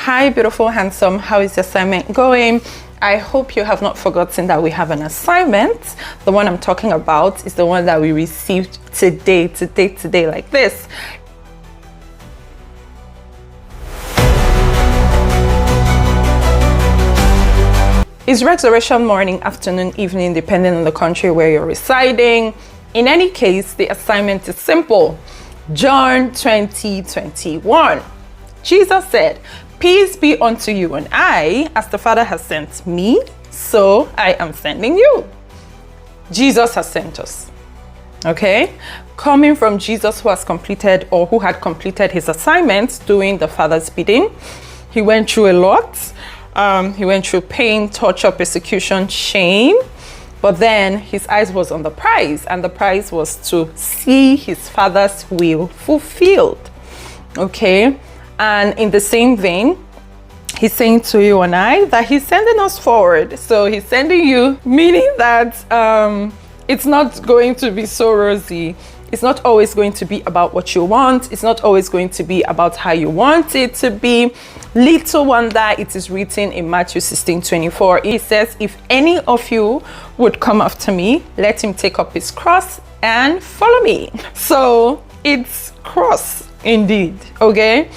Hi, beautiful, handsome. How is the assignment going? I hope you have not forgotten that we have an assignment. The one I'm talking about is the one that we received today, like this. It's resurrection morning, afternoon, evening, depending on the country where you're residing. In any case, the assignment is simple. John 20:21. Jesus said, "Peace be unto you and I, as the Father has sent me, so I am sending you." Jesus has sent us. Okay? Coming from Jesus, who has completed or who had completed his assignment doing the Father's bidding. He went through a lot. He went through pain, torture, persecution, shame. But then his eyes was on the prize, and the prize was to see his Father's will fulfilled. Okay? And in the same vein, he's saying to you and I that he's sending us forward. So he's sending you, meaning that it's not going to be so rosy. It's not always going to be about what you want. It's not always going to be about how you want it to be. Little wonder it is written in Matthew 16:24. It says, "If any of you would come after me, let him take up his cross and follow me." So it's cross indeed, okay?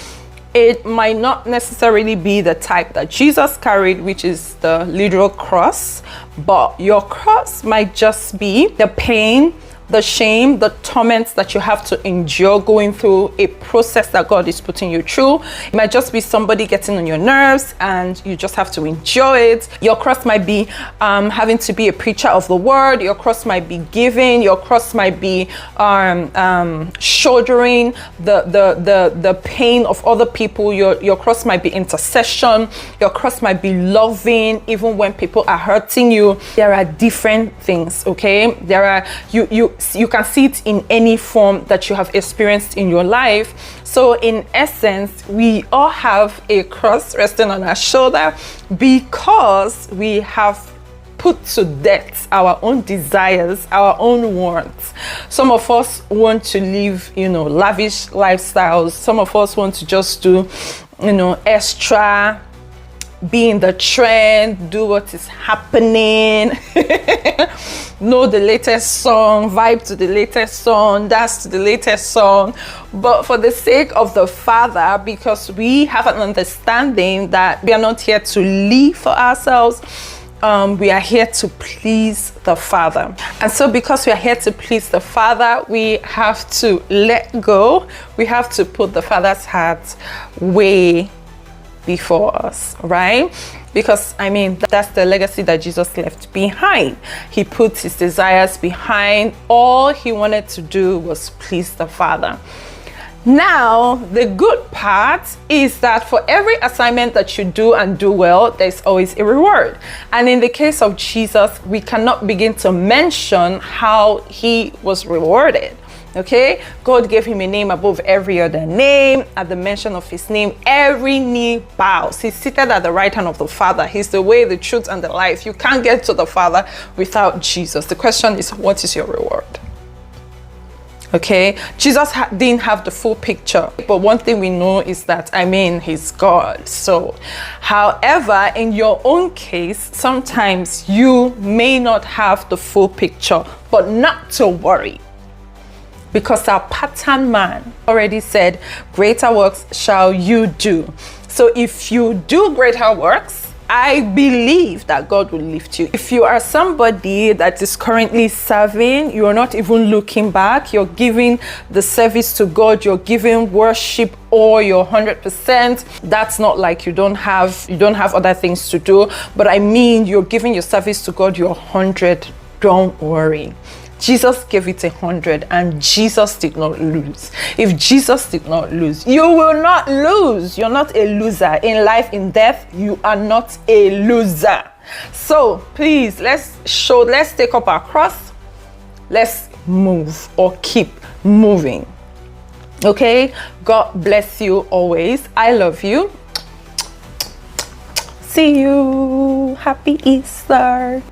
It might not necessarily be the type that Jesus carried, which is the literal cross, but your cross might just be the pain, the shame, the torments that you have to endure going through a process that God is putting you through. It might just be somebody getting on your nerves and you just have to endure it. Your cross might be having to be a preacher of the word. Your cross might be giving. Your cross might be shouldering the pain of other people. Your cross might be intercession. Your cross might be loving even when people are hurting you. There are different things, okay? There are you can see it in any form that you have experienced in your life. So in essence, we all have a cross resting on our shoulder because we have put to death our own desires, our own wants. Some of us want to live, lavish lifestyles. Some of us want to just do, extra, be in the trend, do what is happening, know the latest song, vibe to the latest song, dance to the latest song. But for the sake of the Father, because we have an understanding that we are not here to live for ourselves, we are here to please the Father. And so because we are here to please the Father, we have to let go. We have to put the Father's heart way before us, right? Because that's the legacy that Jesus left behind. He put his desires behind. All he wanted to do was please the Father. Now, the good part is that for every assignment that you do and do well, there's always a reward. And in the case of Jesus, we cannot begin to mention how he was rewarded. Okay, God gave him a name above every other name. At the mention of his name, every knee bows. He's seated at the right hand of the Father. He's the way, the truth, and the life. You can't get to the Father without Jesus. The question is, what is your reward? Okay, Jesus didn't have the full picture, but one thing we know is that, he's God. So, however, in your own case, sometimes you may not have the full picture, but not to worry. Because our pattern man already said, greater works shall you do. So if you do greater works, I believe that God will lift you. If you are somebody that is currently serving, you are not even looking back, you're giving the service to God, you're giving worship or your 100%. That's not like you don't have other things to do, but you're giving your service to God, your 100. Don't worry. Jesus gave it 100 and Jesus did not lose. If Jesus did not lose, you will not lose. You're not a loser. In life, in death, you are not a loser. So please, let's take up our cross. Let's move or keep moving. Okay? God bless you always. I love you. See you. Happy Easter.